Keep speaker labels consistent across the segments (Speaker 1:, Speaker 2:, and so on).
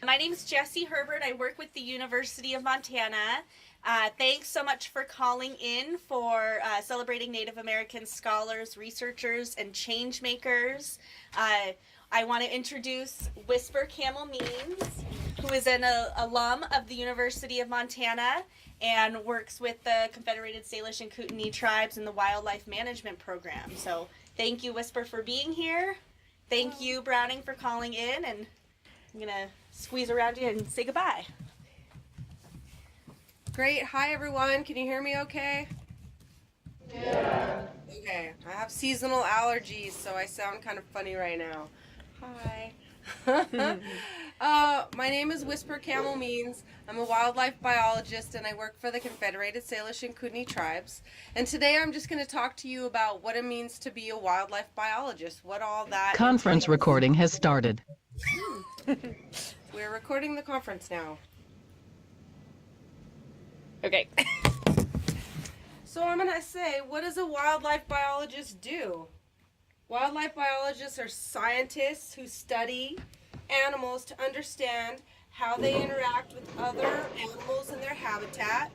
Speaker 1: My name is Jessie Herbert. I work with the University of Montana. Thanks so much for calling in for celebrating Native American scholars, researchers, and change makers. I want to introduce Whisper Camel Means, who is an alum of the University of Montana and works with the Confederated Salish and Kootenai tribes in the Wildlife Management Program. So thank you, Whisper, for being here. Thank you, Browning, for calling in, and I'm going to squeeze around you and say goodbye.
Speaker 2: Great. Hi, everyone. Can you hear me okay? Yeah. Okay. I have seasonal allergies, so I sound kind of funny right now. Hi. My name is Whisper Camel Means. I'm a wildlife biologist, and I work for the Confederated Salish and Kootenai tribes. And today I'm just going to talk to you about what it means to be a wildlife biologist, what all that
Speaker 3: Conference
Speaker 2: entails.
Speaker 3: recording has started.
Speaker 2: We're recording the conference now.
Speaker 1: Okay.
Speaker 2: So I'm going to say, what does a wildlife biologist do? Wildlife biologists are scientists who study animals to understand how they interact with other animals in their habitat.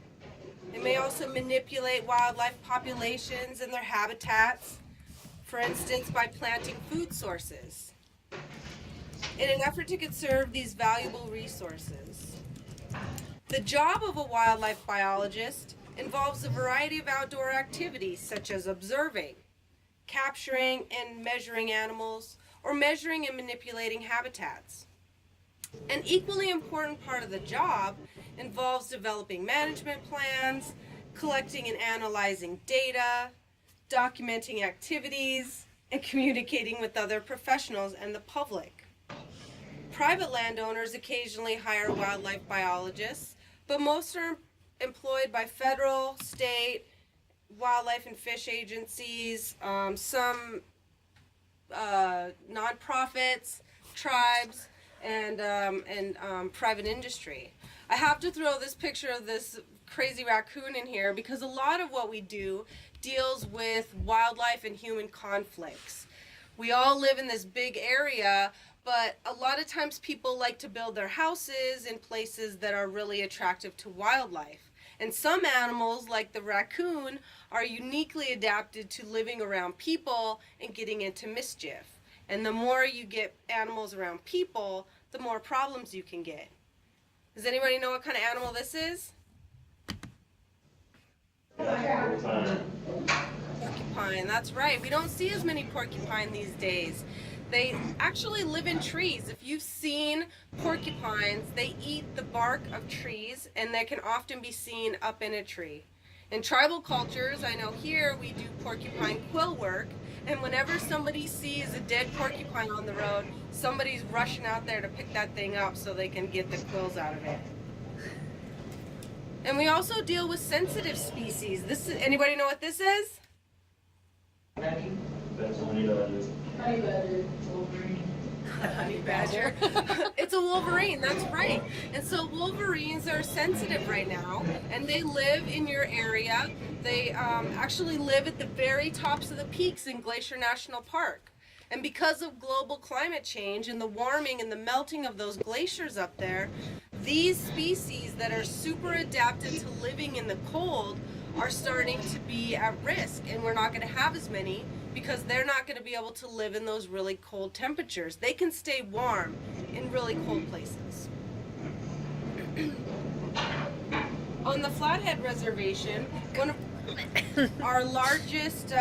Speaker 2: They may also manipulate wildlife populations and their habitats, for instance, by planting food sources, in an effort to conserve these valuable resources. The job of a wildlife biologist involves a variety of outdoor activities such as observing, capturing and measuring animals, or measuring and manipulating habitats. An equally important part of the job involves developing management plans, collecting and analyzing data, documenting activities, and communicating with other professionals and the public. Private landowners occasionally hire wildlife biologists, but most are employed by federal, state, wildlife and fish agencies, some nonprofits, tribes, and private industry. I have to throw this picture of this crazy raccoon in here because a lot of what we do deals with wildlife and human conflicts. We all live in this big area, but a lot of times people like to build their houses in places that are really attractive to wildlife. And some animals, like the raccoon, are uniquely adapted to living around people and getting into mischief. And the more you get animals around people, the more problems you can get. Does anybody know what kind of animal this is? Porcupine, that's right. We don't see as many porcupine these days. They actually live in trees. If you've seen porcupines, they eat the bark of trees, and they can often be seen up in a tree. In tribal cultures, I know here we do porcupine quill work, and whenever somebody sees a dead porcupine on the road, somebody's rushing out there to pick that thing up so they can get the quills out of it. And we also deal with sensitive species. Anybody know what this is? Honey badger. It's a wolverine, that's right. And so wolverines are sensitive right now, and they live in your area. They actually live at the very tops of the peaks in Glacier National Park. And because of global climate change and the warming and the melting of those glaciers up there, these species that are super adapted to living in the cold are starting to be at risk, and we're not going to have as many because they're not going to be able to live in those really cold temperatures. They can stay warm in really cold places. On the Flathead Reservation, one of our largest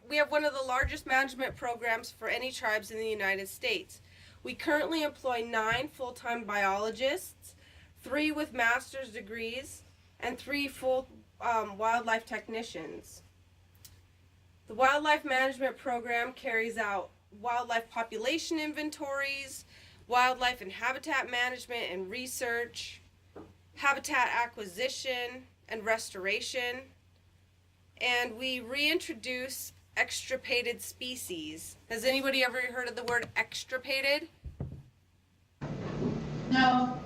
Speaker 2: we have one of the largest management programs for any tribes in the United States. We currently employ 9 full-time biologists, 3 with master's degrees, and 3 full wildlife technicians. The Wildlife Management Program carries out wildlife population inventories, wildlife and habitat management and research, habitat acquisition and restoration, and we reintroduce extirpated species. Has anybody ever heard of the word extirpated?
Speaker 4: No.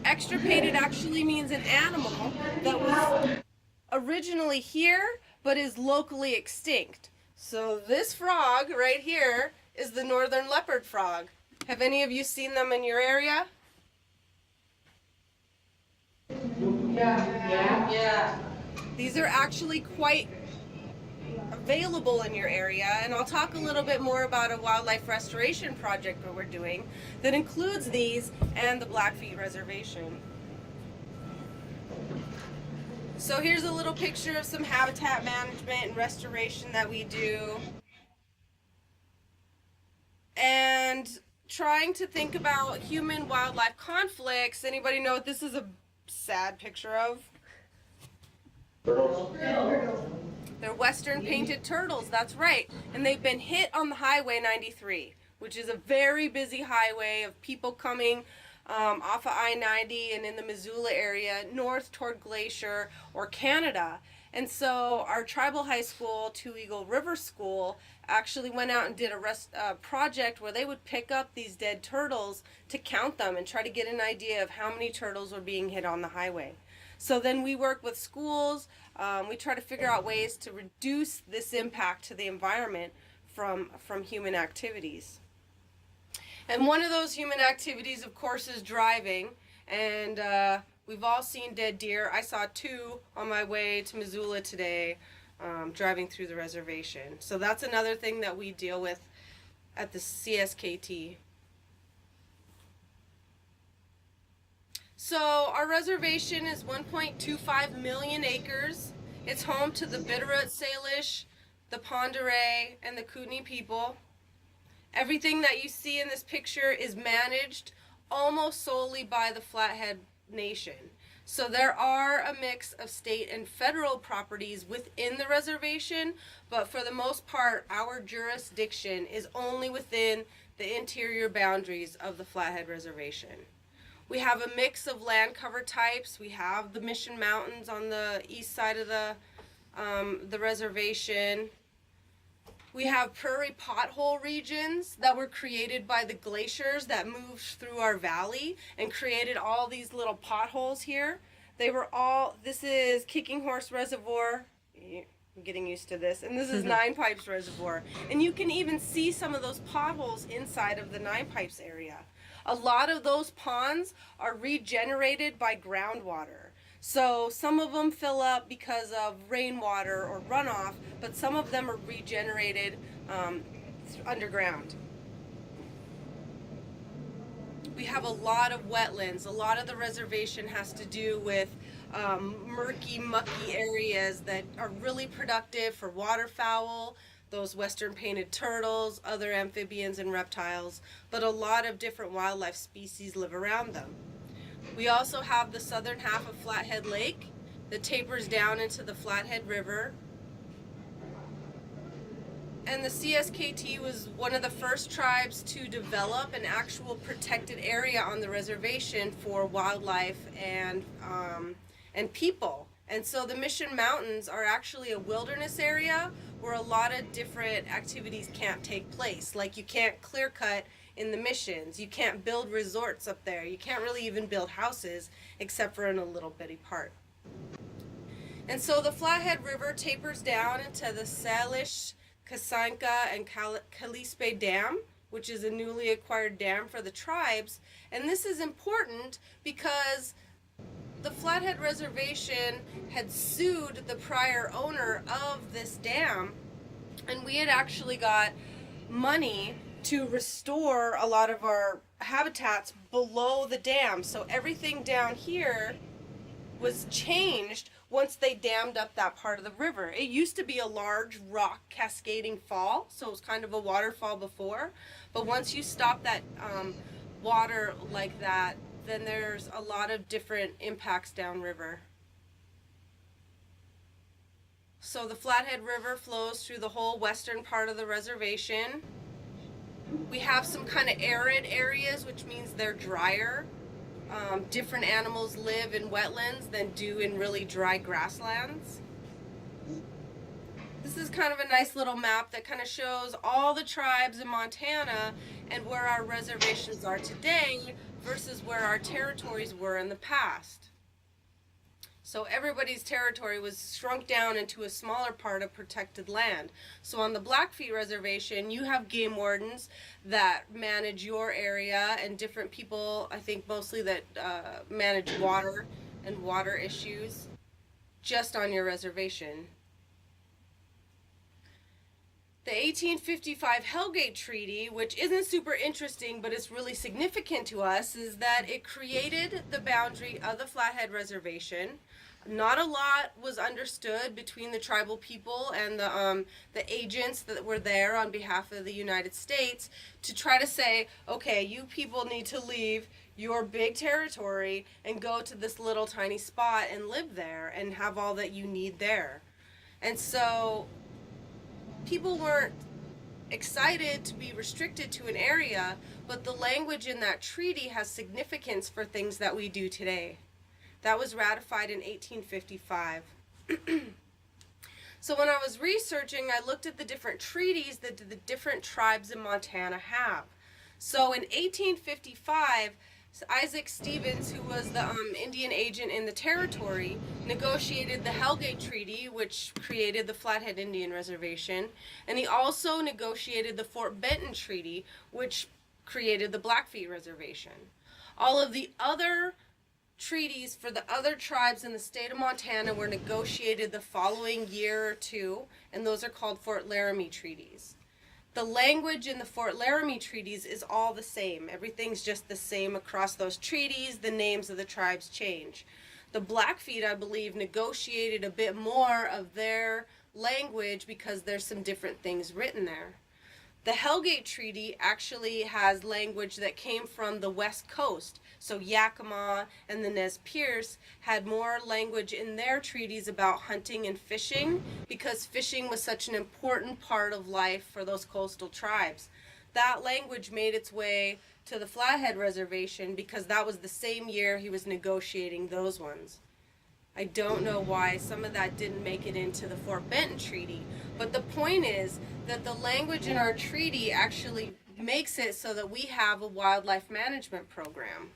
Speaker 2: Extirpated actually means an animal that was originally here but is locally extinct. So this frog right here is the northern leopard frog. Have any of you seen them in your area? Yeah. These are actually quite available in your area, and I'll talk a little bit more about a wildlife restoration project that we're doing that includes these and the Blackfeet Reservation. So here's a little picture of some habitat management and restoration that we do. And trying to think about human-wildlife conflicts. Anybody know what this is a sad picture of?
Speaker 3: Turtles.
Speaker 2: They're western painted turtles, that's right. And they've been hit on the Highway 93, which is a very busy highway of people coming off of I-90 and in the Missoula area north toward Glacier or Canada. And so our tribal high school, Two Eagle River School, actually went out and did a project where they would pick up these dead turtles to count them and try to get an idea of how many turtles were being hit on the highway. So then we work with schools, we try to figure out ways to reduce this impact to the environment from human activities. And one of those human activities, of course, is driving. And we've all seen dead deer. I saw 2 on my way to Missoula today, driving through the reservation. So that's another thing that we deal with at the CSKT. So our reservation is 1.25 million acres. It's home to the Bitterroot Salish, the Pend Oreille, and the Kootenai people. Everything that you see in this picture is managed almost solely by the Flathead Nation. So there are a mix of state and federal properties within the reservation, but for the most part, our jurisdiction is only within the interior boundaries of the Flathead Reservation. We have a mix of land cover types. We have the Mission Mountains on the east side of the reservation. We have prairie pothole regions that were created by the glaciers that moved through our valley and created all these little potholes here. This is Kicking Horse Reservoir. I'm getting used to this. And this is Nine Pipes Reservoir. And you can even see some of those potholes inside of the Nine Pipes area. A lot of those ponds are regenerated by groundwater. So some of them fill up because of rainwater or runoff, but some of them are regenerated underground. We have a lot of wetlands. A lot of the reservation has to do with murky, mucky areas that are really productive for waterfowl, those western painted turtles, other amphibians and reptiles, but a lot of different wildlife species live around them. We also have the southern half of Flathead Lake that tapers down into the Flathead River. And the CSKT was one of the first tribes to develop an actual protected area on the reservation for wildlife and people. And so the Mission Mountains are actually a wilderness area where a lot of different activities can't take place. Like you can't clear cut in the Missions, you can't build resorts up there, you can't really even build houses except for in a little bitty part. And so the Flathead River tapers down into the Salish, Kasanka, and Kalispé Dam, which is a newly acquired dam for the tribes. And this is important because the Flathead Reservation had sued the prior owner of this dam, and we had actually got money to restore a lot of our habitats below the dam. So everything down here was changed once they dammed up that part of the river. It used to be a large rock cascading fall, so it was kind of a waterfall before, but once you stop that water like that, then there's a lot of different impacts downriver. So the Flathead River flows through the whole western part of the reservation. We have some kind of arid areas, which means they're drier. Different animals live in wetlands than do in really dry grasslands. This is kind of a nice little map that kind of shows all the tribes in Montana and where our reservations are today versus where our territories were in the past. So everybody's territory was shrunk down into a smaller part of protected land. So on the Blackfeet Reservation, you have game wardens that manage your area, and different people, I think mostly that manage water and water issues just on your reservation. The 1855 Hellgate Treaty, which isn't super interesting but it's really significant to us, is that it created the boundary of the Flathead Reservation. Not a lot was understood between the tribal people and the agents that were there on behalf of the United States to try to say, okay, you people need to leave your big territory and go to this little tiny spot and live there and have all that you need there. And so people weren't excited to be restricted to an area, but the language in that treaty has significance for things that we do today. That was ratified in 1855. So when I was researching, I looked at the different treaties that the different tribes in Montana have. So in 1855, Isaac Stevens, who was the Indian agent in the territory, negotiated the Hellgate Treaty, which created the Flathead Indian Reservation, and he also negotiated the Fort Benton Treaty, which created the Blackfeet Reservation. All of the other treaties for the other tribes in the state of Montana were negotiated the following year or two, and those are called Fort Laramie treaties. The language in the Fort Laramie treaties is all the same. Everything's just the same across those treaties. The names of the tribes change. The Blackfeet, I believe, negotiated a bit more of their language because there's some different things written there. The Hellgate Treaty actually has language that came from the West Coast. So Yakima and the Nez Perce had more language in their treaties about hunting and fishing because fishing was such an important part of life for those coastal tribes. That language made its way to the Flathead Reservation because that was the same year he was negotiating those ones. I don't know why some of that didn't make it into the Fort Benton Treaty, but the point is that the language in our treaty actually makes it so that we have a wildlife management program.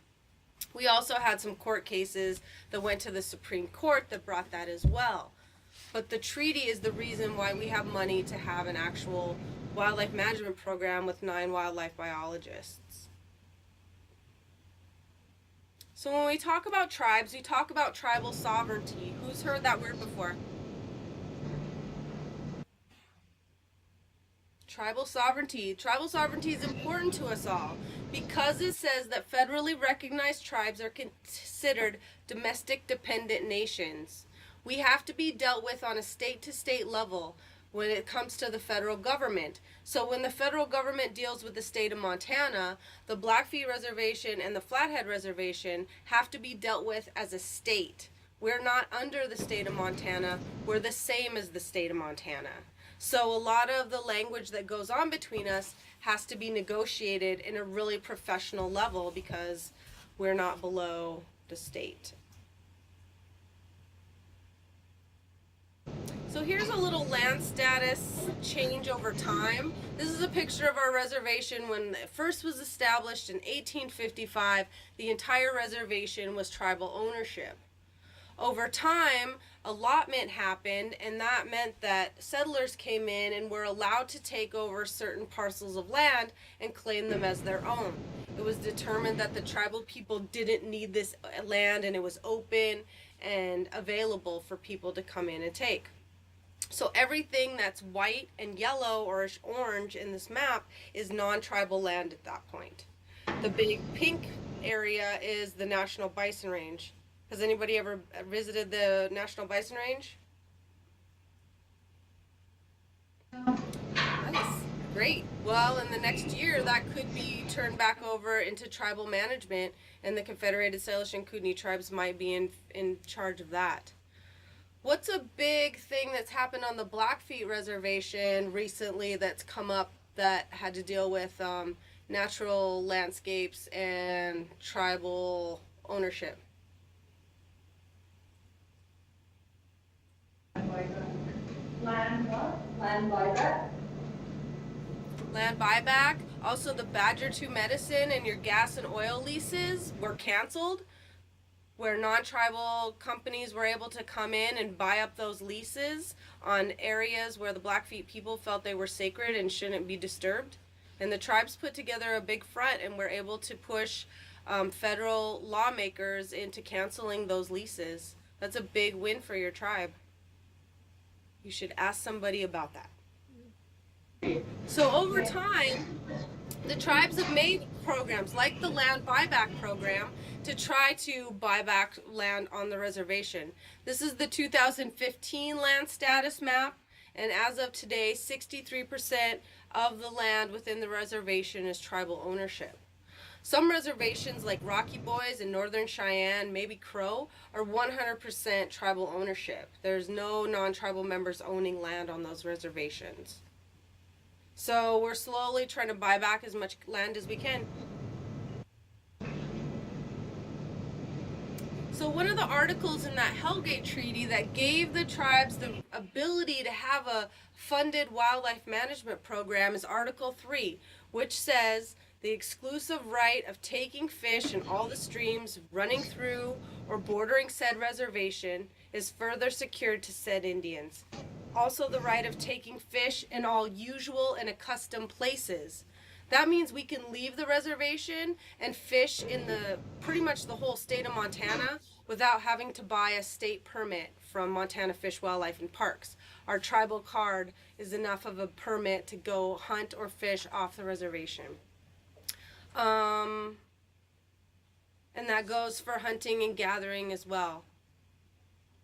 Speaker 2: We also had some court cases that went to the Supreme Court that brought that as well. But the treaty is the reason why we have money to have an actual wildlife management program with 9 wildlife biologists. So when we talk about tribes, we talk about tribal sovereignty. Who's heard that word before? Tribal sovereignty. Tribal sovereignty is important to us all because it says that federally recognized tribes are considered domestic dependent nations. We have to be dealt with on a state-to-state level when it comes to the federal government. So when the federal government deals with the state of Montana, the Blackfeet Reservation and the Flathead Reservation have to be dealt with as a state. We're not under the state of Montana. We're the same as the state of Montana. So a lot of the language that goes on between us has to be negotiated in a really professional level because we're not below the state. So here's a little land status change over time. This is a picture of our reservation when it first was established in 1855. The entire reservation was tribal ownership. Over time, allotment happened, and that meant that settlers came in and were allowed to take over certain parcels of land and claim them as their own. It was determined that the tribal people didn't need this land and it was open and available for people to come in and take. So everything that's white and yellow or orange in this map is non-tribal land at that point. The big pink area is the National Bison Range. Has anybody ever visited the National Bison Range? Nice. Great. Well, in the next year, that could be turned back over into tribal management, and the Confederated Salish and Kootenai tribes might be in charge of that. What's a big thing that's happened on the Blackfeet Reservation recently that's come up that had to deal with natural landscapes and tribal ownership?
Speaker 3: Land what? Land buyback.
Speaker 2: Land buyback. Also, the Badger 2 medicine and your gas and oil leases were canceled. where non-tribal companies were able to come in and buy up those leases on areas where the Blackfeet people felt they were sacred and shouldn't be disturbed. And the tribes put together a big front and were able to push federal lawmakers into canceling those leases. That's a big win for your tribe. You should ask somebody about that. So over time, the tribes have made programs like the land buyback program to try to buy back land on the reservation. This is the 2015 land status map, and as of today, 63% of the land within the reservation is tribal ownership. Some reservations like Rocky Boys and Northern Cheyenne, maybe Crow, are 100% tribal ownership. There's no non-tribal members owning land on those reservations. So we're slowly trying to buy back as much land as we can. So one of the articles in that Hellgate Treaty that gave the tribes the ability to have a funded wildlife management program is Article 3, which says the exclusive right of taking fish in all the streams running through or bordering said reservation is further secured to said Indians. Also the right of taking fish in all usual and accustomed places. That means we can leave the reservation and fish in pretty much the whole state of Montana without having to buy a state permit from Montana Fish, Wildlife, and Parks. Our tribal card is enough of a permit to go hunt or fish off the reservation. And that goes for hunting and gathering as well.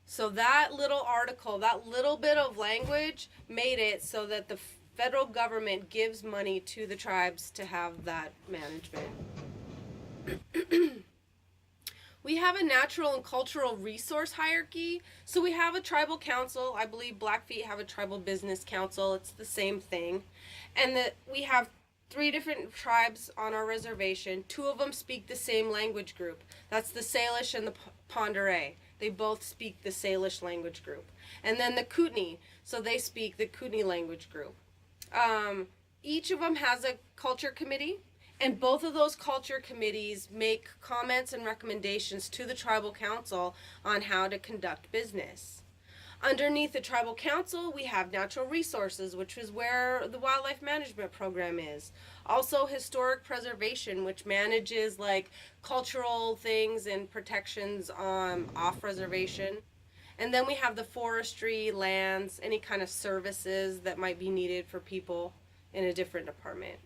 Speaker 2: So that little article, that little bit of language made it so that the federal government gives money to the tribes to have that management. We have a natural and cultural resource hierarchy. So we have a tribal council. I believe Blackfeet have a tribal business council. It's the same thing. And that we have 3 different tribes on our reservation. 2 of them speak the same language group. That's the Salish and the Pend Oreille. They both speak the Salish language group. And then the Kootenai, so they speak the Kootenai language group. Each of them has a culture committee, and both of those culture committees make comments and recommendations to the tribal council on how to conduct business. Underneath the tribal council, we have natural resources, which is where the wildlife management program is. Also historic preservation, which manages like cultural things and protections off reservation. And then we have the forestry, lands, any kind of services that might be needed for people in a different department.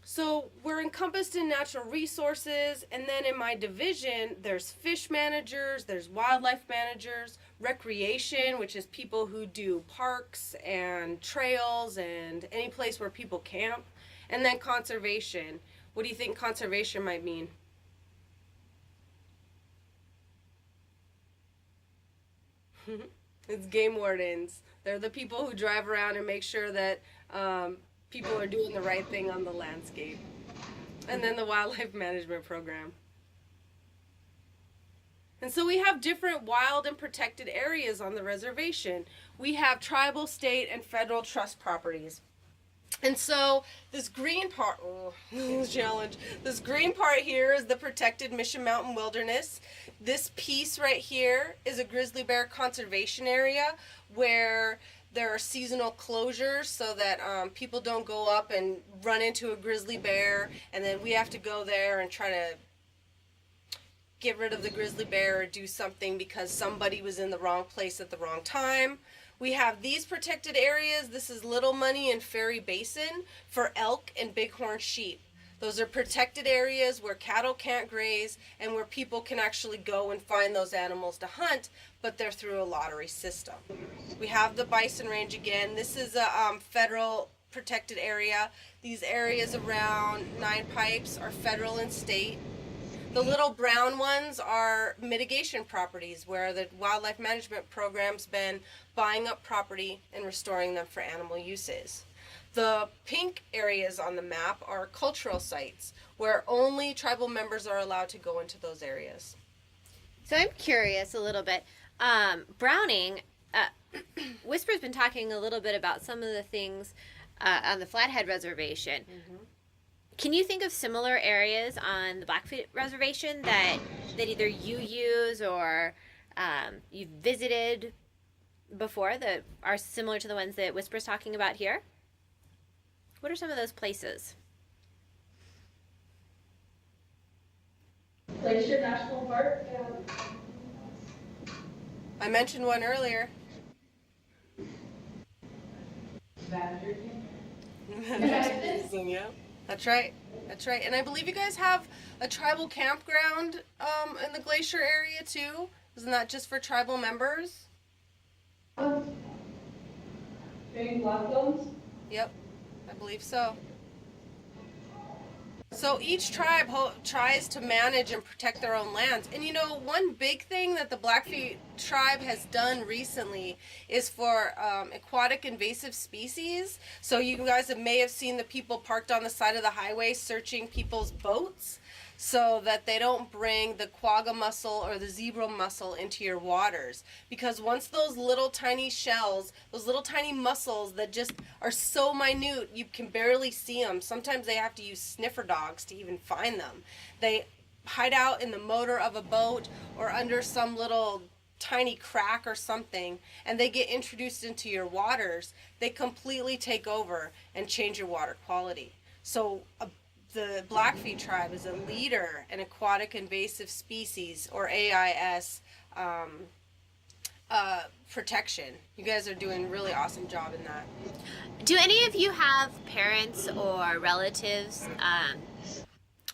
Speaker 2: So we're encompassed in natural resources, and then in my division, there's fish managers, there's wildlife managers, recreation, which is people who do parks and trails and any place where people camp, and then conservation. What do you think conservation might mean? It's game wardens. They're the people who drive around and make sure that people are doing the right thing on the landscape. And then the wildlife management program. And so we have different wild and protected areas on the reservation. We have tribal, state, and federal trust properties. And so this green part, challenge. This green part here is the protected Mission Mountain Wilderness. This piece right here is a grizzly bear conservation area where there are seasonal closures so that people don't go up and run into a grizzly bear, and then we have to go there and try to get rid of the grizzly bear or do something because somebody was in the wrong place at the wrong time. We have these protected areas. This is Little Money and Ferry Basin for elk and bighorn sheep. Those are protected areas where cattle can't graze and where people can actually go and find those animals to hunt, but they're through a lottery system. We have the bison range again. This is a federal protected area. These areas around Nine Pipes are federal and state. The little brown ones are mitigation properties where the wildlife management program's been buying up property and restoring them for animal uses. The pink areas on the map are cultural sites where only tribal members are allowed to go into those areas.
Speaker 4: So I'm curious a little bit. Browning, Whisper's been talking a little bit about some of the things on the Flathead Reservation. Can you think of similar areas on the Blackfeet Reservation that either you use or you've visited before that are similar to the ones that Whisper's talking about here? What are some of those places?
Speaker 3: Glacier National Park.
Speaker 2: I mentioned one earlier. Yeah. That's right. That's right. And I believe you guys have a tribal campground in the glacier area too. Isn't that just for tribal members?
Speaker 3: Big Wetlands.
Speaker 2: Yep, I believe so. So each tribe tries to manage and protect their own lands. And you know, one big thing that the Blackfeet tribe has done recently is for aquatic invasive species. So you guys may have seen the people parked on the side of the highway searching people's boats so that they don't bring the quagga mussel or the zebra mussel into your waters. Because once those little tiny shells, those little tiny mussels that just are so minute, you can barely see them. Sometimes they have to use sniffer dogs to even find them. They hide out in the motor of a boat or under some little tiny crack or something, and they get introduced into your waters. They completely take over and change your water quality. So the Blackfeet tribe is a leader in aquatic invasive species, or AIS, protection. You guys are doing a really awesome job in that.
Speaker 4: Do any of you have parents or relatives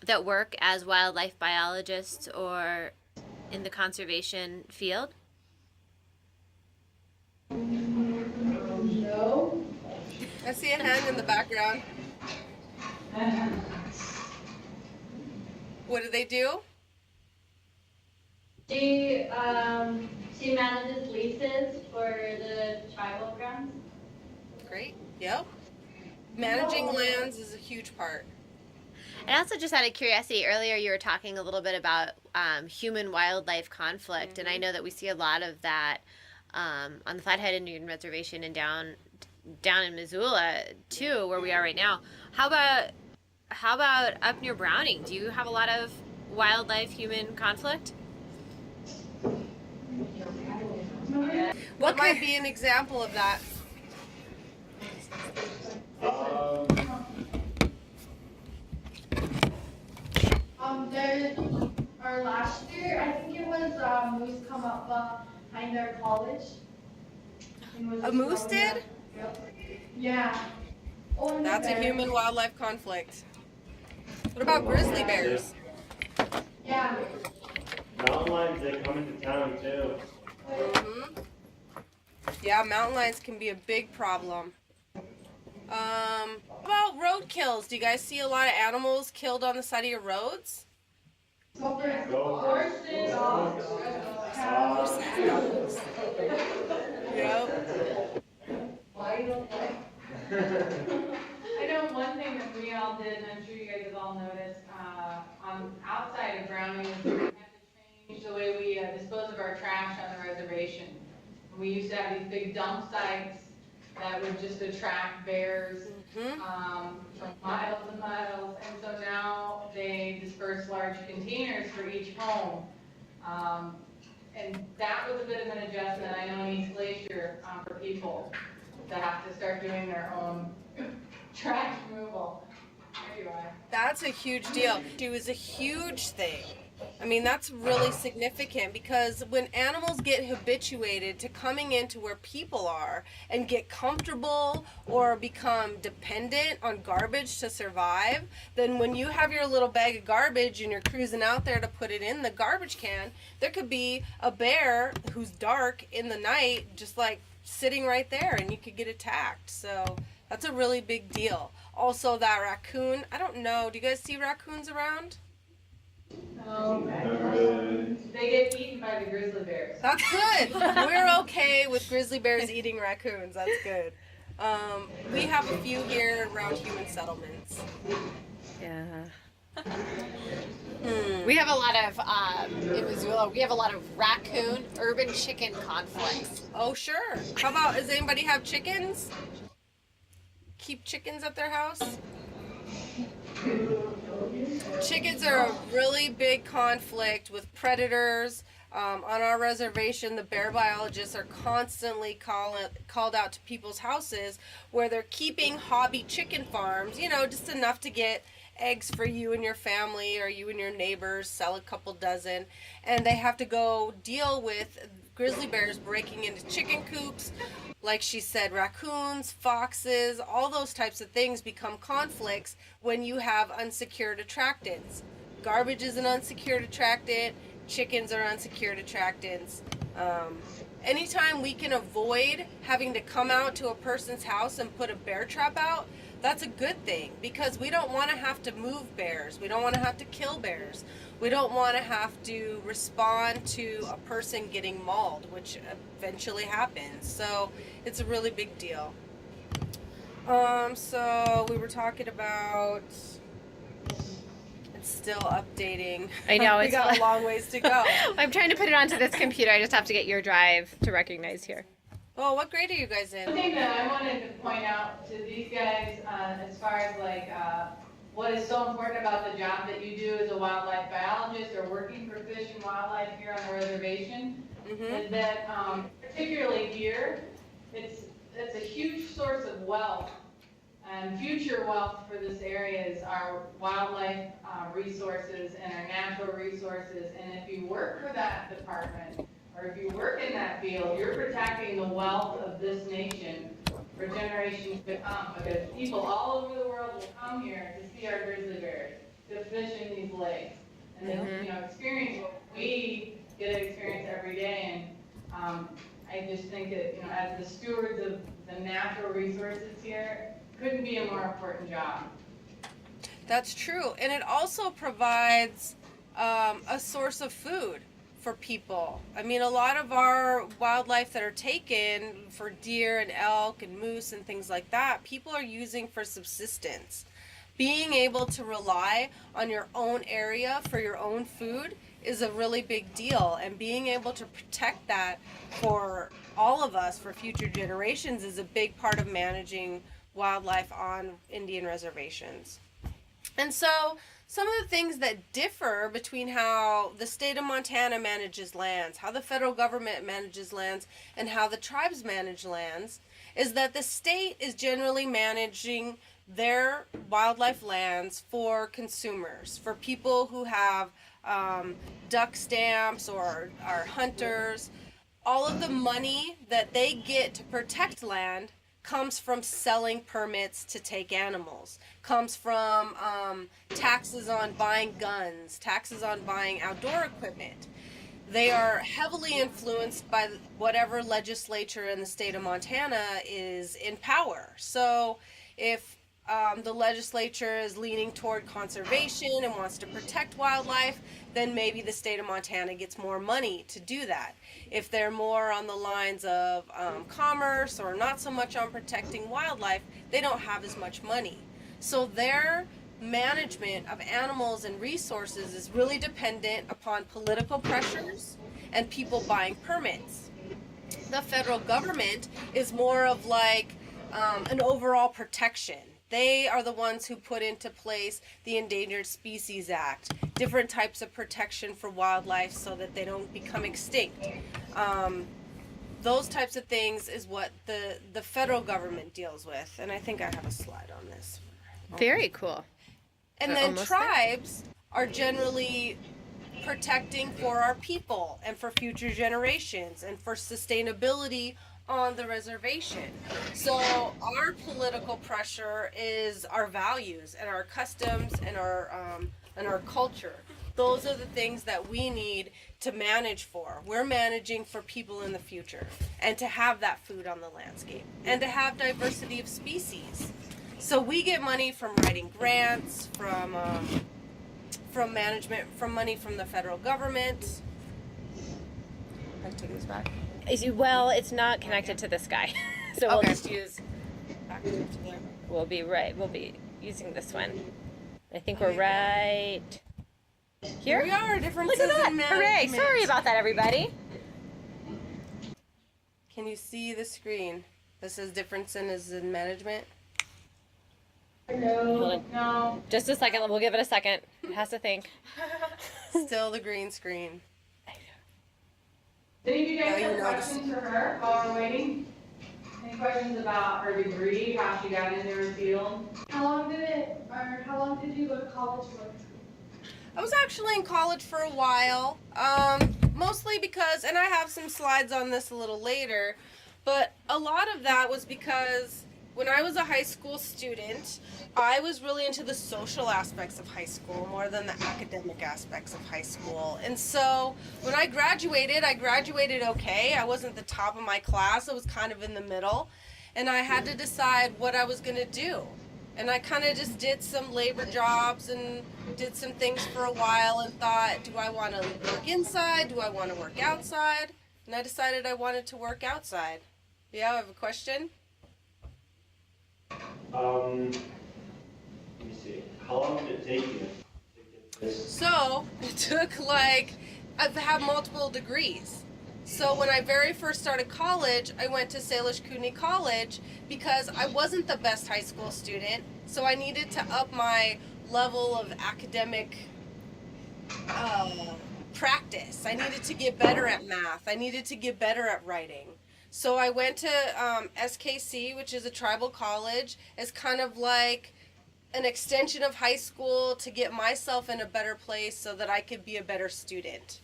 Speaker 4: that work as wildlife biologists or in the conservation field?
Speaker 3: No.
Speaker 2: I see a hand in the background. What do they do?
Speaker 5: She manages leases for the tribal grounds.
Speaker 2: Great. Yep. Managing lands is a huge part.
Speaker 4: And also, just out of curiosity, earlier you were talking a little bit about human-wildlife conflict, and I know that we see a lot of that on the Flathead Indian Reservation and down in Missoula too, where we are right now. How about up near Browning? Do you have a lot of wildlife-human conflict?
Speaker 2: What might be an example of that?
Speaker 3: There's our last year, I think it was moose come up behind our college.
Speaker 2: A moose did?
Speaker 3: Yeah. Oh, and
Speaker 2: That's a
Speaker 3: bear.
Speaker 2: human-wildlife conflict. What about grizzly bears?
Speaker 3: Yeah.
Speaker 6: Mountain lions, they come into town too.
Speaker 2: Mm-hmm. Yeah, mountain lions can be a big problem. About road kills. Do you guys see a lot of animals killed on the side of your roads?
Speaker 3: Horses, dogs, cows.
Speaker 2: Yep.
Speaker 7: I know one thing that we all did, and I'm sure you guys have all noticed, on outside of Browning, is we had to change the way we dispose of our trash on the reservation. We used to have these big dump sites that would just attract bears from miles and miles, and so now they disperse large containers for each home. And that was a bit of an adjustment, I know, in East Glacier for people to have to start doing their own trash removal. There you are.
Speaker 2: That's a huge deal. It was a huge thing. I mean, that's really significant because when animals get habituated to coming into where people are and get comfortable or become dependent on garbage to survive, then when you have your little bag of garbage and you're cruising out there to put it in the garbage can, there could be a bear who's dark in the night just like sitting right there and you could get attacked. So that's a really big deal. Also, that raccoon, I don't know, do you guys see raccoons around?
Speaker 7: They get eaten by the grizzly bears.
Speaker 2: That's good. We're okay with grizzly bears eating raccoons. That's good. We have a few here around human settlements.
Speaker 4: Yeah. We have a lot of, in Missoula, we have a lot of raccoon, urban chicken conflicts.
Speaker 2: Oh, sure. How about, does anybody have chickens? Keep chickens at their house? Chickens are a really big conflict with predators. On our reservation, the bear biologists are constantly called out to people's houses where they're keeping hobby chicken farms, you know, just enough to get eggs for you and your family or you and your neighbors, sell a couple dozen, and they have to go deal with grizzly bears breaking into chicken coops. Like she said, raccoons, foxes, all those types of things become conflicts when you have unsecured attractants. Garbage is an unsecured attractant. Chickens are unsecured attractants. Anytime we can avoid having to come out to a person's house and put a bear trap out, that's a good thing, because we don't want to have to move bears. We don't want to have to kill bears. We don't want to have to respond to a person getting mauled, which eventually happens. So it's a really big deal. So we were talking about... It's still updating.
Speaker 4: I know,
Speaker 2: We
Speaker 4: it's
Speaker 2: got a long ways to go.
Speaker 4: I'm trying to put it onto this computer. I just have to get your drive to recognize here.
Speaker 2: Oh, what grade are you guys in?
Speaker 7: One thing that I wanted to point out to these guys, as far as like what is so important about the job that you do as a wildlife biologist or working for fish and wildlife here on the reservation, is that particularly here, it's a huge source of wealth and future wealth for this area is our wildlife resources and our natural resources. And if you work for that department, or if you work in that field, you're protecting the wealth of this nation for generations to come, because people all over the world will come here to see our grizzly bears, to fish in these lakes, and they, experience what we get to experience every day. And I just think that, as the stewards of the natural resources here, couldn't be a more important job.
Speaker 2: That's true, and it also provides a source of food for people. I mean, a lot of our wildlife that are taken for deer and elk and moose and things like that, people are using for subsistence. Being able to rely on your own area for your own food is a really big deal, and being able to protect that for all of us, for future generations, is a big part of managing wildlife on Indian reservations. And so some of the things that differ between how the state of Montana manages lands, how the federal government manages lands, and how the tribes manage lands is that the state is generally managing their wildlife lands for consumers, for people who have duck stamps or are hunters. All of the money that they get to protect land comes from selling permits to take animals, comes from taxes on buying guns, taxes on buying outdoor equipment. They are heavily influenced by whatever legislature in the state of Montana is in power. So if the legislature is leaning toward conservation and wants to protect wildlife, then maybe the state of Montana gets more money to do that. If they're more on the lines of commerce or not so much on protecting wildlife, they don't have as much money. So their management of animals and resources is really dependent upon political pressures and people buying permits. The federal government is more of like an overall protection. They are the ones who put into place the Endangered Species Act, different types of protection for wildlife so that they don't become extinct. Those types of things is what the federal government deals with. And I think I have a slide on this.
Speaker 4: Very cool.
Speaker 2: And then tribes are generally protecting for our people and for future generations and for sustainability on the reservation. So our political pressure is our values and our customs and our culture. Those are the things that we need to manage for. We're managing for people in the future and to have that food on the landscape and to have diversity of species. So we get money from writing grants, from management, from money from the federal government. I take this back.
Speaker 4: Well, it's not connected to this guy, so we'll just use. We'll be using this one. I think we're right here.
Speaker 2: We are differences
Speaker 4: Look at that!
Speaker 2: in
Speaker 4: Hooray!
Speaker 2: management.
Speaker 4: Sorry about that, everybody.
Speaker 2: Can you see the screen? This says differences in management.
Speaker 3: No.
Speaker 7: No.
Speaker 4: Just a second. We'll give it a second. It has to think.
Speaker 2: Still the green screen.
Speaker 7: Did any of you guys
Speaker 2: No, you
Speaker 7: have
Speaker 2: noticed.
Speaker 7: questions for her while we're waiting? Any questions about her degree, how she got into her field?
Speaker 3: How long did you go to college for?
Speaker 2: I was actually in college for a while, mostly because, and I have some slides on this a little later, but a lot of that was because when I was a high school student, I was really into the social aspects of high school more than the academic aspects of high school. And so when I graduated okay. I wasn't the top of my class, I was kind of in the middle, and I had to decide what I was going to do. And I kind of just did some labor jobs and did some things for a while and thought, do I want to work inside? Do I want to work outside? And I decided I wanted to work outside. Yeah, I have a question.
Speaker 6: Let me see. How long did it take you to get this?
Speaker 2: So it took I have multiple degrees. So when I very first started college, I went to Salish Kootenai College because I wasn't the best high school student. So I needed to up my level of academic practice. I needed to get better at math. I needed to get better at writing. So I went to SKC, which is a tribal college, as kind of like an extension of high school to get myself in a better place so that I could be a better student.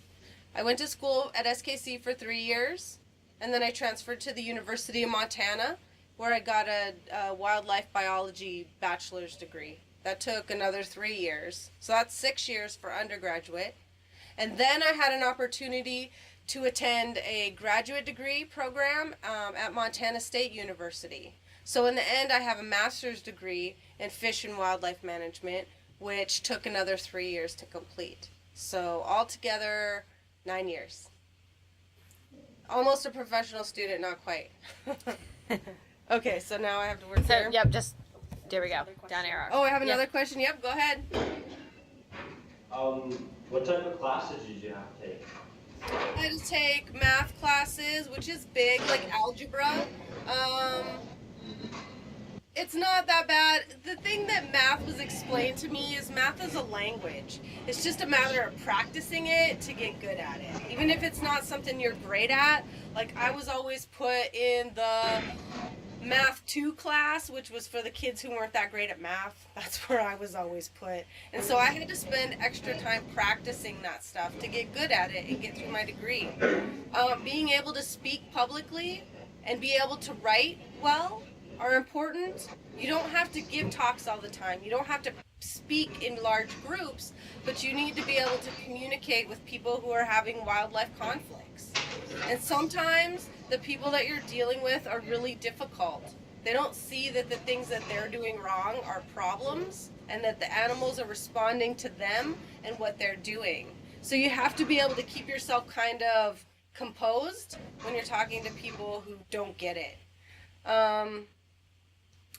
Speaker 2: I went to school at SKC for 3 years, and then I transferred to the University of Montana, where I got a wildlife biology bachelor's degree. That took another 3 years. So that's 6 years for undergraduate. And then I had an opportunity to attend a graduate degree program at Montana State University. So in the end, I have a master's degree in fish and wildlife management, which took another 3 years to complete. So altogether, 9 years. Almost a professional student, not quite. Okay, so now I have to work
Speaker 4: So,
Speaker 2: here.
Speaker 4: yep, just, there we go. Down arrow.
Speaker 2: Oh, I have another question. Yep, go ahead.
Speaker 6: What type of classes did you have to take?
Speaker 2: I had to take math classes, which is big, like algebra. It's not that bad. The thing that math was explained to me is math is a language. It's just a matter of practicing it to get good at it. Even if it's not something you're great at, like I was always put in the Math 2 class, which was for the kids who weren't that great at math. That's where I was always put. And so I had to spend extra time practicing that stuff to get good at it and get through my degree. Being able to speak publicly and be able to write well are important. You don't have to give talks all the time. You don't have to speak in large groups, but you need to be able to communicate with people who are having wildlife conflicts. And sometimes the people that you're dealing with are really difficult. They don't see that the things that they're doing wrong are problems and that the animals are responding to them and what they're doing. So you have to be able to keep yourself kind of composed when you're talking to people who don't get it.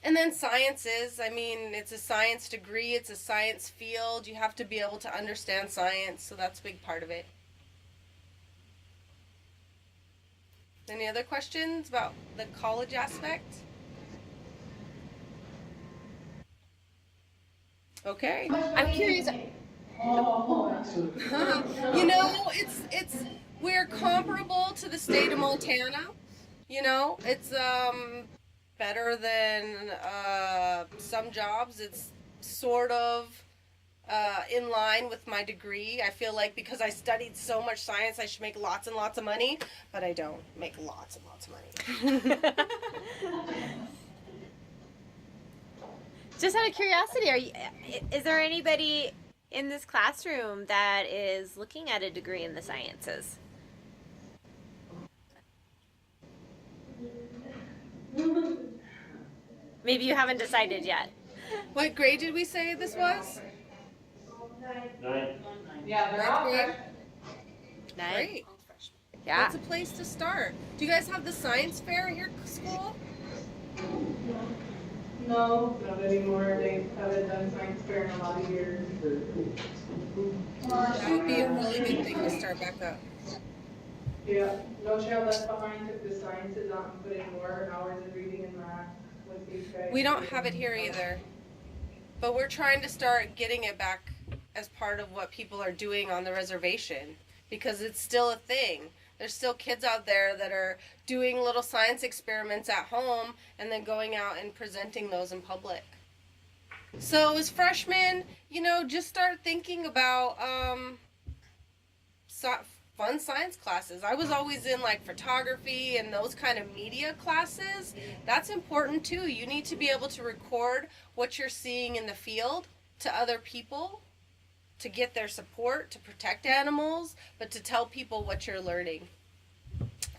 Speaker 2: And then sciences, I mean, it's a science degree, it's a science field. You have to be able to understand science, so that's a big part of it. Any other questions about the college aspect? Okay.
Speaker 4: I'm curious.
Speaker 2: You know, it's we're comparable to the state of Montana. You know, it's better than some jobs. It's sort of in line with my degree. I feel like because I studied so much science, I should make lots and lots of money, but I don't make lots and lots of money.
Speaker 4: Just out of curiosity, is there anybody in this classroom that is looking at a degree in the sciences? Maybe you haven't decided yet.
Speaker 2: What grade did we say this was?
Speaker 6: 9.
Speaker 7: Yeah, they're all
Speaker 2: Ninth grade?
Speaker 4: Nice.
Speaker 2: Great.
Speaker 4: Yeah.
Speaker 2: That's a place to start. Do you guys have the science fair at your school?
Speaker 7: No, not anymore. They haven't done science fair in a lot of years.
Speaker 2: That would be a really good thing to start back up.
Speaker 7: Yeah, No Child Left Behind took the sciences out and put in more hours of reading and math with these guys.
Speaker 2: We don't have it here either. but we're trying to start getting it back as part of what people are doing on the reservation, because it's still a thing. There's still kids out there that are doing little science experiments at home and then going out and presenting those in public. So as freshmen, just start thinking about fun science classes. I was always in like photography and those kind of media classes. That's important too. You need to be able to record what you're seeing in the field to other people, to get their support, to protect animals, but to tell people what you're learning.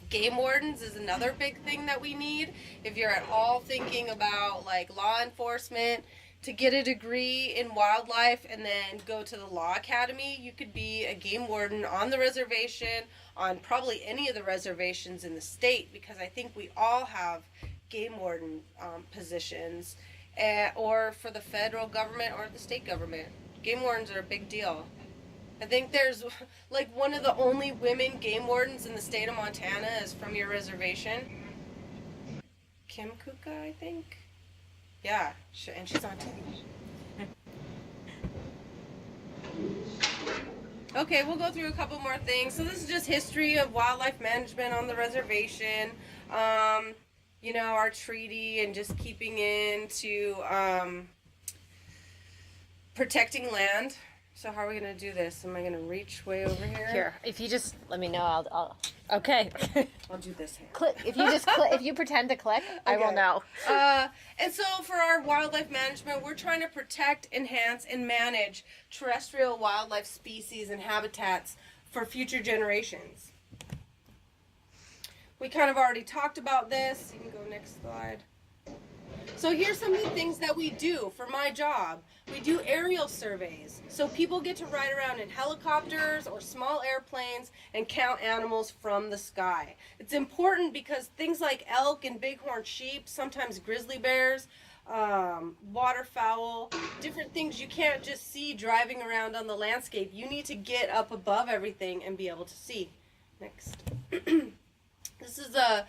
Speaker 2: Game wardens is another big thing that we need. If you're at all thinking about like law enforcement, to get a degree in wildlife and then go to the law academy, you could be a game warden on the reservation, on probably any of the reservations in the state, because I think we all have game warden positions, or for the federal government or the state government. Game wardens are a big deal. I think there's like one of the only women game wardens in the state of Montana is from your reservation. Kim Kuka, I think. Yeah, and she's on TV. Okay, we'll go through a couple more things. So this is just history of wildlife management on the reservation. Our treaty and just keeping into protecting land. So how are we going to do this? Am I going to reach way over here?
Speaker 4: Here, if you just let me know, I'll okay.
Speaker 2: I'll do this here.
Speaker 4: Click. If you just click, if you pretend to click, I will
Speaker 2: Okay.
Speaker 4: know.
Speaker 2: And so for our wildlife management, we're trying to protect, enhance, and manage terrestrial wildlife species and habitats for future generations. We kind of already talked about this. You can go next slide. So here's some of the things that we do for my job. We do aerial surveys. So people get to ride around in helicopters or small airplanes and count animals from the sky. It's important because things like elk and bighorn sheep, sometimes grizzly bears, waterfowl, different things you can't just see driving around on the landscape. You need to get up above everything and be able to see. Next. This is a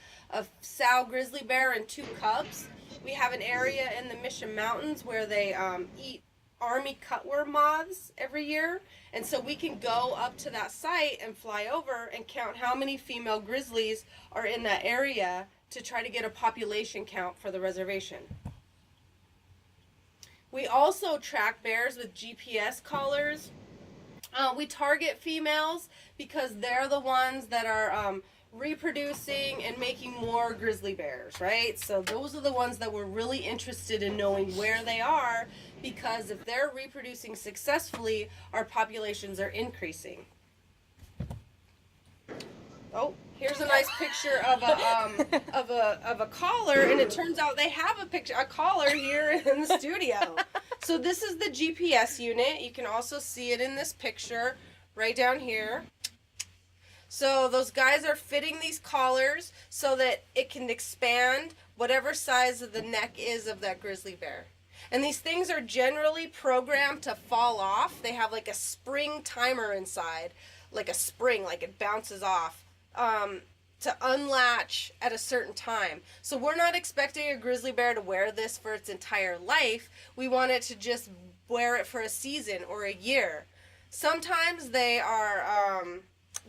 Speaker 2: sow grizzly bear and 2 cubs. We have an area in the Mission Mountains where they eat army cutworm moths every year. And so we can go up to that site and fly over and count how many female grizzlies are in that area to try to get a population count for the reservation. We also track bears with GPS collars. We target females because they're the ones that are reproducing and making more grizzly bears, right? So those are the ones that we're really interested in knowing where they are, because if they're reproducing successfully, our populations are increasing. Oh, here's a nice picture of a collar, and it turns out they have a collar here in the studio. So this is the GPS unit. You can also see it in this picture right down here. So those guys are fitting these collars so that it can expand whatever size of the neck is of that grizzly bear. And these things are generally programmed to fall off. They have like a spring timer inside, like a spring, like it bounces off, to unlatch at a certain time. So we're not expecting a grizzly bear to wear this for its entire life. We want it to just wear it for a season or a year. Sometimes they are...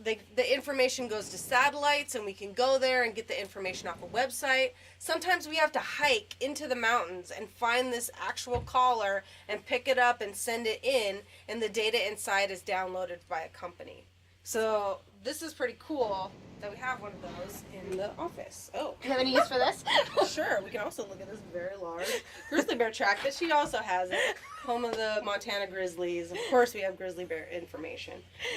Speaker 2: the information goes to satellites and we can go there and get the information off a website. Sometimes we have to hike into the mountains and find this actual collar and pick it up and send it in, and the data inside is downloaded by a company. So this is pretty cool that we have one of those in the office. Oh.
Speaker 4: You have any use for this?
Speaker 2: Sure, we can also look at this very large grizzly bear track that she also has it. Home of the Montana Grizzlies. Of course we have grizzly bear information.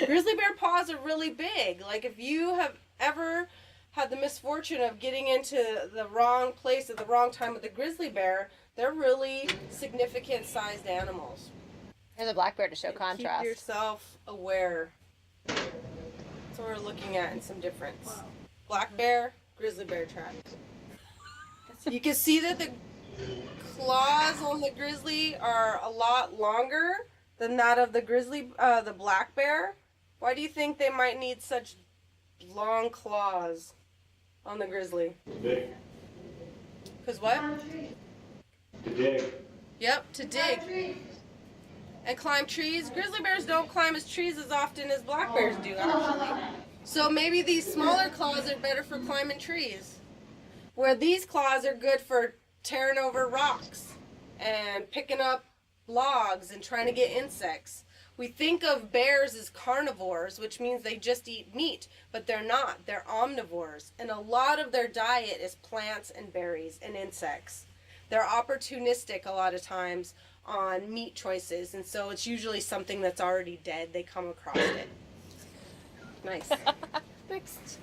Speaker 2: Grizzly bear paws are really big. Like if you have ever had the misfortune of getting into the wrong place at the wrong time with the grizzly bear, they're really significant sized animals.
Speaker 4: Here's a black bear to show contrast.
Speaker 2: Keep yourself aware. That's what we're looking at in some difference. Black bear, grizzly bear tracks. You can see that the claws on the grizzly are a lot longer than that of the the black bear. Why do you think they might need such long claws on the grizzly?
Speaker 6: To dig.
Speaker 2: Because what?
Speaker 6: To dig.
Speaker 2: Yep, to dig. And climb trees. Grizzly bears don't climb trees as often as black bears do, actually. So maybe these smaller claws are better for climbing trees. Where these claws are good for tearing over rocks and picking up logs and trying to get insects. We think of bears as carnivores, which means they just eat meat, but they're not. They're omnivores. And a lot of their diet is plants and berries and insects. They're opportunistic a lot of times on meat choices, and so it's usually something that's already dead. They come across it. Nice. Next.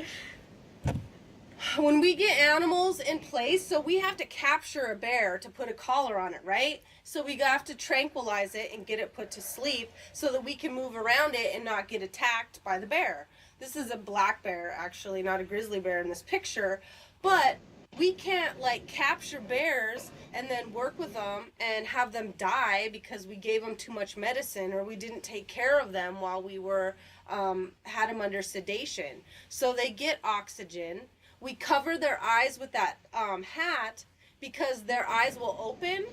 Speaker 2: When we get animals in place, so we have to capture a bear to put a collar on it, right? So we have to tranquilize it and get it put to sleep so that we can move around it and not get attacked by the bear. This is a black bear, actually, not a grizzly bear in this picture, but we can't like capture bears and then work with them and have them die because we gave them too much medicine or we didn't take care of them while we were had them under sedation. So they get oxygen. We cover their eyes with that hat because their eyes will open,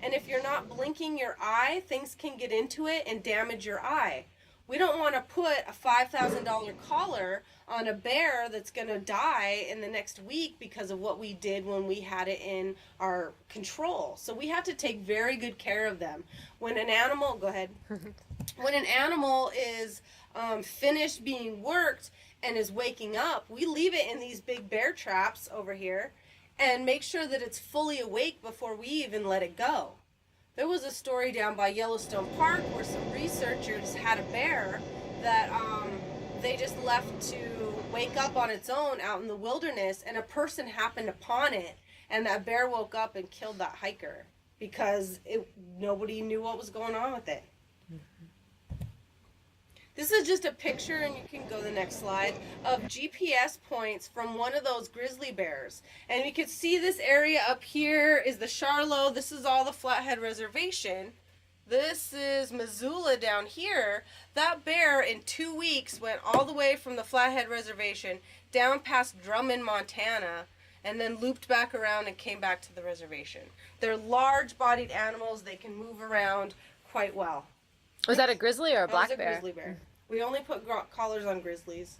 Speaker 2: and if you're not blinking your eye, things can get into it and damage your eye. We don't want to put a $5,000 collar on a bear that's going to die in the next week because of what we did when we had it in our control. So we have to take very good care of them. When an animal, go ahead. When an animal is finished being worked and is waking up, we leave it in these big bear traps over here and make sure that it's fully awake before we even let it go. There was a story down by Yellowstone Park where some researchers had a bear that they just left to wake up on its own out in the wilderness, and a person happened upon it, and that bear woke up and killed that hiker because nobody knew what was going on with it. This is just a picture, and you can go to the next slide, of GPS points from one of those grizzly bears. And you can see this area up here is the Charlo. This is all the Flathead Reservation. This is Missoula down here. That bear in 2 weeks went all the way from the Flathead Reservation down past Drummond, Montana, and then looped back around and came back to the reservation. They're large-bodied animals. They can move around quite well.
Speaker 8: Was that a grizzly or a black
Speaker 2: That was a
Speaker 8: bear?
Speaker 2: grizzly bear. We only put collars on grizzlies.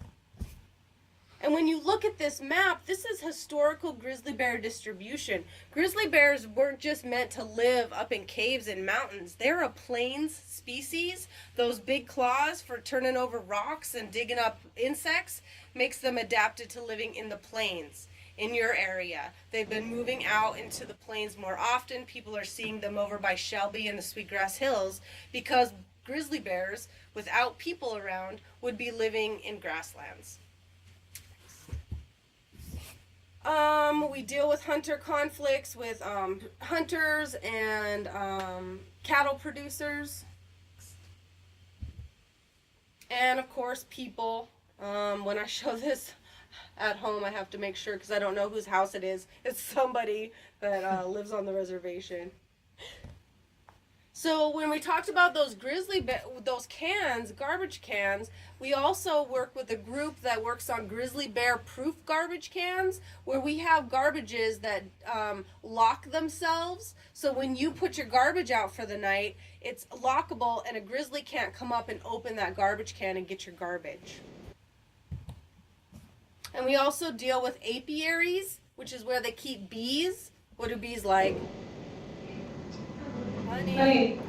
Speaker 2: And when you look at this map, this is historical grizzly bear distribution. Grizzly bears weren't just meant to live up in caves and mountains. They're a plains species. Those big claws for turning over rocks and digging up insects makes them adapted to living in the plains. In your area, they've been moving out into the plains more often. People are seeing them over by Shelby and the Sweetgrass Hills because grizzly bears, without people around, would be living in grasslands. We deal with hunter conflicts with hunters and cattle producers. And of course people. When I show this at home, I have to make sure, because I don't know whose house it is. It's somebody that lives on the reservation. So when we talked about those those cans, garbage cans, we also work with a group that works on grizzly bear proof garbage cans, where we have garbages that lock themselves. So when you put your garbage out for the night, it's lockable and a grizzly can't come up and open that garbage can and get your garbage. And we also deal with apiaries, which is where they keep bees. What do bees like? Honey.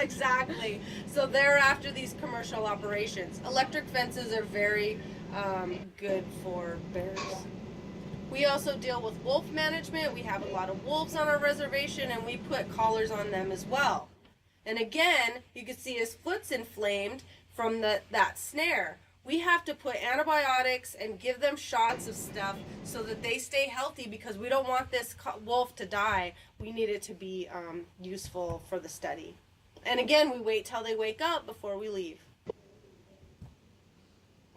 Speaker 2: Exactly. So they're after these commercial operations. Electric fences are very good for bears. We also deal with wolf management. We have a lot of wolves on our reservation, and we put collars on them as well. And again, you can see his foot's inflamed from that snare. We have to put antibiotics and give them shots of stuff so that they stay healthy, because we don't want this wolf to die. We need it to be useful for the study. And again, we wait till they wake up before we leave.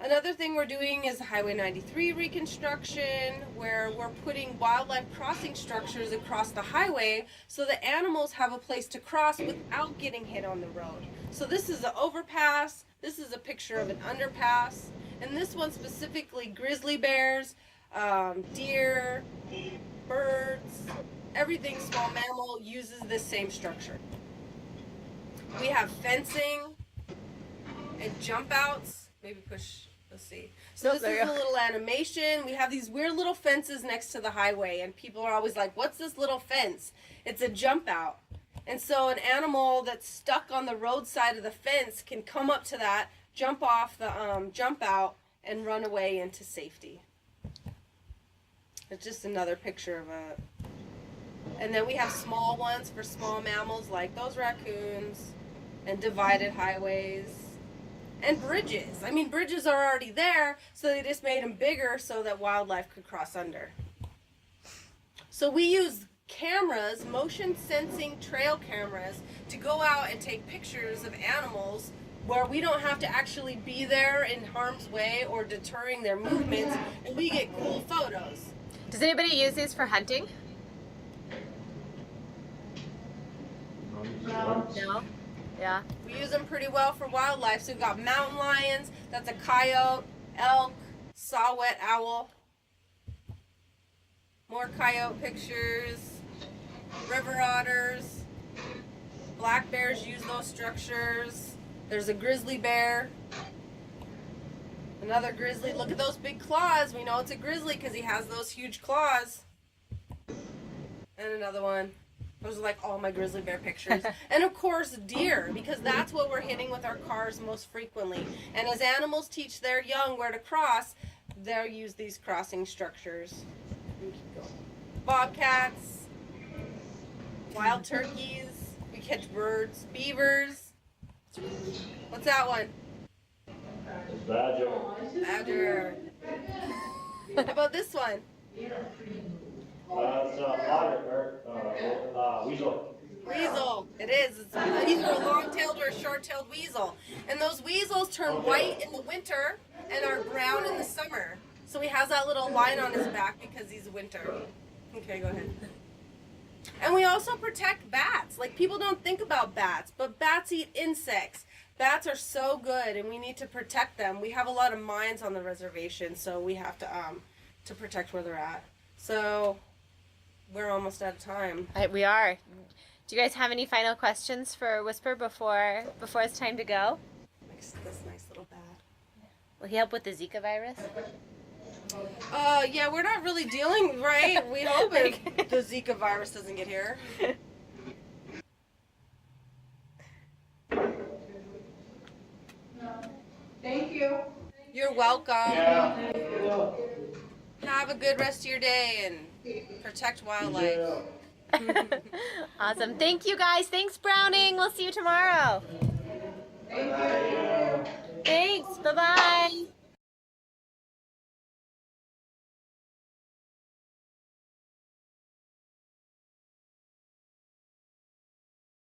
Speaker 2: Another thing we're doing is Highway 93 reconstruction, where we're putting wildlife crossing structures across the highway so that animals have a place to cross without getting hit on the road. So this is an overpass. This is a picture of an underpass, and this one specifically grizzly bears, deer, birds, everything small mammal uses this same structure. We have fencing and jump outs. Maybe push, let's see. So this is a little animation. We have these weird little fences next to the highway, and people are always like, what's this little fence? It's a jump out. And so an animal that's stuck on the roadside of the fence can come up to that, jump off the jump out, and run away into safety. It's just another picture of a... And then we have small ones for small mammals like those raccoons, and divided highways, and bridges. I mean, bridges are already there, so they just made them bigger so that wildlife could cross under. So we use cameras, motion sensing trail cameras, to go out and take pictures of animals where we don't have to actually be there in harm's way or deterring their movements, and we get cool photos.
Speaker 4: Does anybody use these for hunting? No. Yeah.
Speaker 2: We use them pretty well for wildlife. So we've got mountain lions, that's a coyote, elk, saw-whet owl. More coyote pictures, river otters, black bears use those structures. There's a grizzly bear. Another grizzly, look at those big claws. We know it's a grizzly because he has those huge claws. And another one. Those are like all my grizzly bear pictures. And of course deer, because that's what we're hitting with our cars most frequently. And as animals teach their young where to cross, they'll use these crossing structures. Bobcats, wild turkeys, we catch birds, beavers. What's that one?
Speaker 6: Badger.
Speaker 2: Badger. How about this one?
Speaker 6: It's otter, weasel.
Speaker 2: Weasel. It is. It's either a long-tailed or a short-tailed weasel. And those weasels turn white in the winter and are brown in the summer. So he has that little line on his back because he's winter. Okay, go ahead. And we also protect bats. Like, people don't think about bats, but bats eat insects. Bats are so good, and we need to protect them. We have a lot of mines on the reservation, so we have to protect where they're at. So we're almost out of time.
Speaker 4: We are. Do you guys have any final questions for Whisper before it's time to go?
Speaker 2: This nice little bat.
Speaker 4: Will he help with the Zika virus?
Speaker 2: Yeah, we're not really dealing, right? We hope the Zika virus doesn't get here.
Speaker 7: Thank you.
Speaker 2: You're welcome.
Speaker 6: Yeah.
Speaker 2: Have a good rest of your day and protect wildlife.
Speaker 4: Awesome. Thank you guys. Thanks, Browning. We'll see you tomorrow.
Speaker 7: Thank you.
Speaker 4: Thanks. Bye-bye.